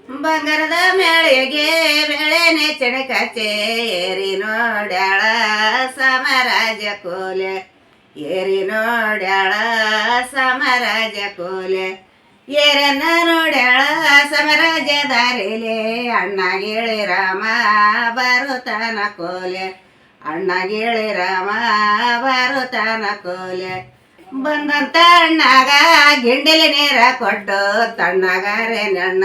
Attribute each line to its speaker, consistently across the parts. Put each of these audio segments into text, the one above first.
Speaker 1: ಬಂಗಾರದ ಮೇಳೆಗೆ ಬೆಳೆನೆ ಚಣಕಾಚೆ ಏರಿ ನೋಡ್ಯಾಳ ಸಮರಾಜ ಕೋಲೆ ಏರಿ ನೋಡ್ಯಾಳ ಸಮರಾಜ ಕೋಲೆ ಏರನ್ನ ನೋಡ್ಯಾಳ ಸಮರಾಜ ದಾರಿಲೆ ಅಣ್ಣ ಗಿಳಿ ರಾಮ ಬರುತ್ತಾನ ಕೋಲೆ ಅಣ್ಣ ಗಿಳಿ ರಾಮ ಬರುತ್ತಾನ ಕೋಲೆ ಬಂದಂತ ಅಣ್ಣಾಗ ಗಿಂಡಿಲಿ ನೀರ ಕೊಟ್ಟು ತಣ್ಣಗಾರೆ ನೆಣ್ಣ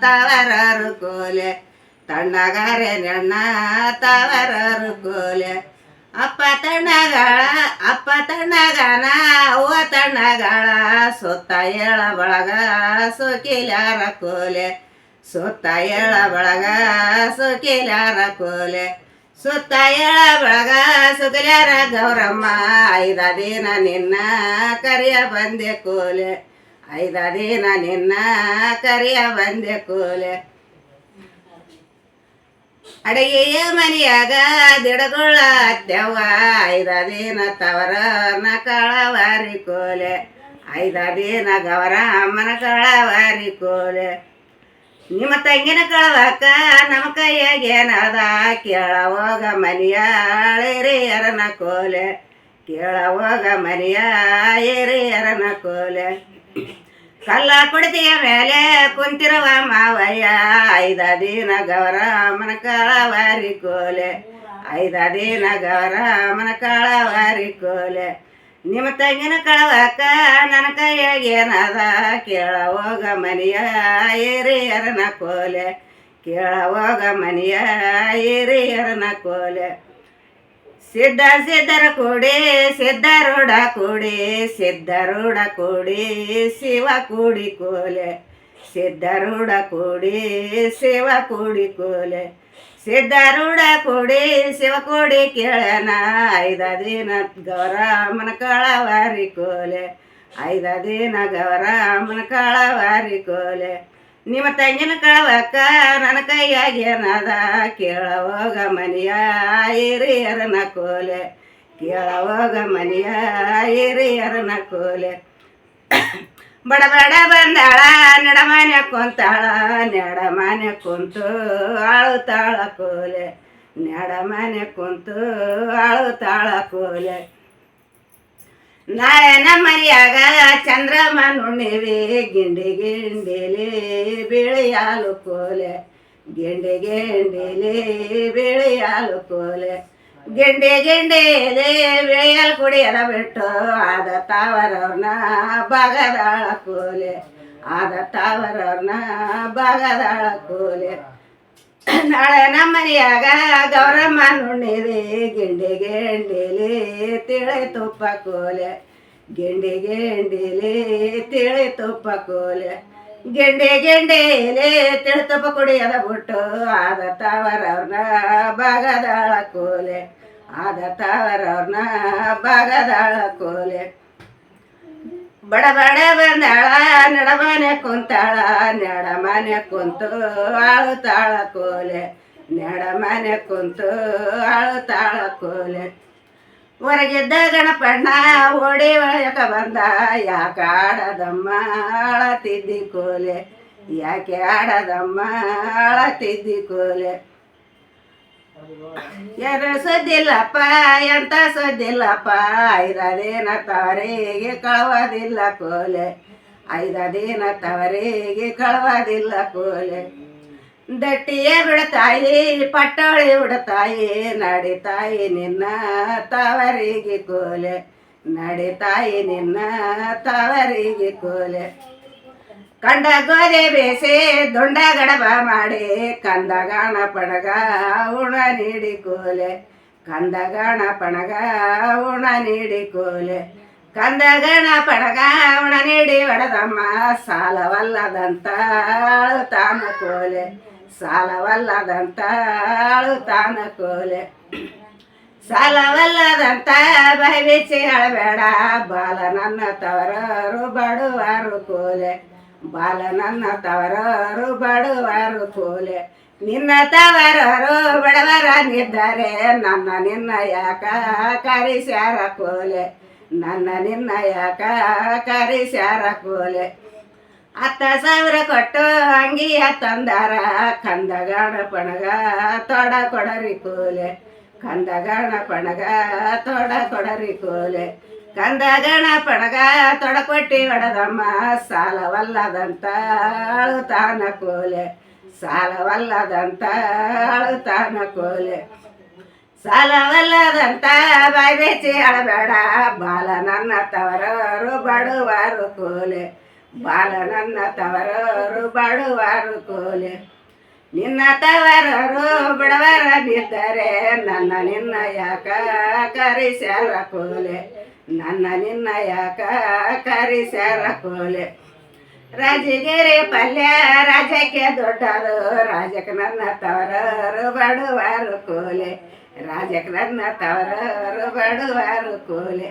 Speaker 1: ತವರರು ಕೋಲೆ ತಣ್ಣಗಾರೆ ನೆಣ್ಣ ತವರರು ಕೋಲೆ ಅಪ್ಪ ತಣ್ಣಗಾನ ಅವ್ವ ತಣ್ಣಗಾಳ ಸುತ್ತ ಏಳ ಬಳಗ ಸುಖಿಲಾರ ಕೋಲೆ ಸುತ್ತ ಏಳ ಬಳಗ ಸುಖಿಲಾರ ಕೋಲೆ ಸುತ್ತ ಏಳ ಬಳಗ ಸುಖಿಲಾರ ಗೌರಮ್ಮ 5 ದಿನ ನಿನ್ನ ಕರಿಯ ಬಂದೆ ಕೋಲೆ 5 ದಿನ ನಿನ್ನ ಕರಿಯ ಬಂದೆ ಕೋಲೆ ಅಡಿಗೆಯ ಮನೆಯಾಗ ದಿಡಗುಳ ಅತ್ಯವ್ವ 5 ದಿನ ತವರನ ಕಳವಾರಿ ಕೋಲೆ 5 ದಿನ ಗೌರ ಅಮ್ಮನ ಕಳವಾರಿ ಕೋಲೆ ನಿಮ್ಮ ತಂಗಿನ ಕಳವಾಕ ನಮ್ಮ ಕೈಯಾಗೇನದ ಕೇಳ ಹೋಗ ಮನೆಯ ಹಿರಿಯರನ ಕೋಲೆ ಕೇಳ ಹೋಗ ಮನೆಯ ಹಿರಿಯರನ ಕೋಲೆ ಕಲ್ಲ ಕುಡಿತಿಯ ಮೇಲೆ ಕುಂತಿರುವ ಮಾವಯ್ಯ 5 ದಿನ ಗೌರ ಅಮ್ಮನ ಕಳವಾರಿ ಕೋಲೆ 5 ದಿನ ಗೌರ ಅಮ್ಮನ ಕಳವಾರಿ ಕೋಲೆ ನಿಮ್ಮ ತಂಗಿನ ಕಳವಾಕ ನನ್ನ ಕೈಯಾಗೇನದ ಕೇಳ ಹೋಗ ಮನೆಯ ಹಿರಿಯರನ ಕೋಲೆ ಕೇಳ ಹೋಗ ಮನೆಯ ಹಿರಿಯರನ ಕೋಲೆ ಸಿದ್ಧರ ಕೂಡಿ ಸಿದ್ಧರೂಢ ಕೂಡಿ ಶಿವ ಕೂಡಿ ಕೋಲೆ ಸಿದ್ಧರೂಢ ಕೂಡಿ ಶಿವ ಕೂಡಿ ಕೋಲೆ ಸಿದ್ಧರೂಢ ಕೂಡಿ ಶಿವ ಕೂಡಿ ಕೇಳನ 5 ದಿನ ಗೌರಮ್ಮನ ಕಳವಾರಿ ಕೋಲೆ 5 ದಿನ ಗೌರಮ್ಮನ ಕಳವಾರಿ ಕೋಲೆ ನಿಮ್ಮ ತಂಗಿನ ಕಳವಾಕ ನನ್ನ ಕೈಯಾಗೇನದ ಕೇಳ ಹೋಗ ಮನೆಯ ಹಿರಿಯರನ ಕೋಲೆ ಕೇಳ ಹೋಗ ಮನೆಯ ಹಿರಿಯರನ ಕೋಲೆ ಬಡ ಬಂದಾಳ ನಡಮನೆ ಕುಂತಾಳ ನಡಮನೆ ಕುಂತು ಅಳುತ್ತಾಳ ಕೋಲೆ ನಡಮನೆ ಕುಂತು ಅಳುತ್ತಾಳ ಕೋಲೆ ನಾಳೆ ನಮ್ಮ ಮನೆಯಾಗ ಚಂದ್ರಮ ನುಣ್ಣಿವಿ ಗಿಂಡಿಲಿ ಬಿಳಿಯಾಲು ಕೋಲೆ ಗಿಂಡಿಲಿ ಬಿಳಿಯಾಲು ಕೋಲೆ ಗಿಂಡಿಲಿ ಬಿಳಿಯಲು ಕುಡಿಯಲ ಬಿಟ್ಟು ಆದ ತಾವರವ್ರನ್ನ ಬಗದಾಳ ಕೋಲೆ ಆದ ತಾವರವ್ರನ್ನ ಬಗದಾಳ ಕೋಲೆ ನಾಳೆ ನಮ್ಮ ಮನೆಯಾಗ ಗೌರಮ್ಮ ನುಣ್ಣಿವಿ ಗಿಂಡಿಲಿ ತಿಳಿ ತುಪ್ಪ ಕೋಲೆ ಗಿಂಡಿಲಿ ತಿಳಿ ತುಪ್ಪ ಕೋಲೆ ಗಿಂಡಿಲಿ ತಿಳಿ ತುಪ್ಪ ಕುಡಿಯದ ಬಿಟ್ಟು ಆದ ತಾವರವ್ರನ್ನ ಬಗದಾಳ ಕೋಲೆ ಆದ ತಾವರವ್ರನ್ನ ಬಗದಾಳ ಕೋಲೆ ಬಡ ಬಂದಾಳ ನಡಮನೆ ಕುಂತಾಳ ನಡಮನೆ ಕುಂತು ಅಳುತ್ತಾಳ ಕೋಲೆ ನಡಮನೆ ಕುಂತು ಅಳುತ್ತಾಳ ಕೋಲೆ ಹೊರಗಿದ್ದ ಗಣಪಣ್ಣ ಓಡಿ ಒಳಕ ಬಂದ ಯಾಕೆ ಆಡದಮ್ಮ ಅಳತಿದ್ದಿ ಕೋಲೆ ಯಾಕೆ ಆಡದಮ್ಮ ಅಳತಿದ್ದಿ ಕೋಲೆ ಏನು ಸುದ್ದಿಲ್ಲಪ್ಪ ಎಂತ ಸುದ್ದಿಲ್ಲಪ್ಪ 5 ದಿನ ತವರಿಗೆ ಕಳವದಿಲ್ಲ ಕೋಲೆ 5 ದಿನ ತವರಿಗೆ ಕಳವದಿಲ್ಲ ಕೋಲೆ ದಟ್ಟಿಯೇ ಬಿಡತಾಯಿ ಪಟ್ಟೋಳಿ ಬಿಡತಾಯಿ ನಡಿತಾಯಿ ನಿನ್ನ ತವರಿಗೆ ಕೋಲೆ ನಡಿತಾಯಿ ನಿನ್ನ ತವರಿಗೆ ಕೋಲೆ ಕಂಡ ಗೋದೆ ಬೇಸೆ ದೊಂಡ ಗಡಬ ಮಾಡಿ ಕಂದಗಾಣ ಪಣಗ ಉಣ ನೀಡಿ ಕೋಲೆ ಕಂದಗಾಣ ಪಣಗ ಉಣ ನೀಡಿ ಕೋಲೆ ಕಂದಗಣ ಪಣಗ ಉಣ ನೀಡಿ ಒಡದಮ್ಮ ಸಾಲವಲ್ಲದಂತ ಅಳುತ್ತಾನ ಕೋಲೆ ಸಾಲವಲ್ಲದಂತ ಅಳುತ್ತಾನ ಕೋಲೆ ಸಾಲವಲ್ಲದಂತ ಬೈಬಿಚ್ಚಿ ಅಳಬೇಡ ಬಾಲ ನನ್ನ ತವರರು ಬಡುವರು ಕೋಲೆ ಬಾಲ ನನ್ನ ತವರರು ಬಡುವರು ಕೋಲೆ ನಿನ್ನ ತವರರು ಬಡವರಾಗಿದ್ದಾರೆ ನನ್ನ ನಿನ್ನ ಯಾಕ ಕರಿಸ್ಯಾರ ಕೋಲೆ ನನ್ನ ನಿನ್ನ ಯಾಕ ಕರಿಸ್ಯಾರ ಕೋಲೆ 10,000 ಕೊಟ್ಟು ಅಂಗಿಯ ತಂದಾರ ಕಂದಗಣ ಪಣಗ ತೊಡ ಕೊಡರಿ ಕೂಲೆ ಕಂದಗಣ ಪಣಗ ತೊಡ ಕೊಡರಿ ಕೂಲೆ ಕಂದಗಣ ಪಣಗ ತೊಡ ಕೊಟ್ಟಿ ಹೊಡೆದಮ್ಮ ಸಾಲವಲ್ಲದಂತ ಅಳುತ್ತಾನ ಕೂಲೆ ಸಾಲವಲ್ಲದಂತ ಅಳುತ್ತಾನ ಕೂಲೆ ಸಾಲವಲ್ಲದಂತ ಬಾಯಿ ಬೆಚ್ಚಿ ಅಳಬೇಡ ಬಾಲ ನನ್ನ ತವರರು ಬಡುವರು ಕೂಲೆ ಬಾಲ ನನ್ನ ತವರರು ಬಡುವರು ಕೂಲೆ ನಿನ್ನ ತವರರು ಬಡವರ ಬಿದ್ದರೆ ನನ್ನ ನಿನ್ನ ಯಾಕ ಕರಿಸ್ಯಾರ ಕೂಲೆ ನನ್ನ ನಿನ್ನ ಯಾಕ ಕರಿಸ್ಯಾರ ಕೂಲೆ ರಾಜಗಿರಿ ಪಲ್ಯ ರಾಜಕ್ಕೆ ದೊಡ್ಡದು ರಾಜಕ್ಕೆ ನನ್ನ ತವರರು ಬಡುವರು ಕೂಲೆ ರಾಜಕ್ಕೆ ನನ್ನ ತವರರು ಬಡುವರು ಕೂಲೆ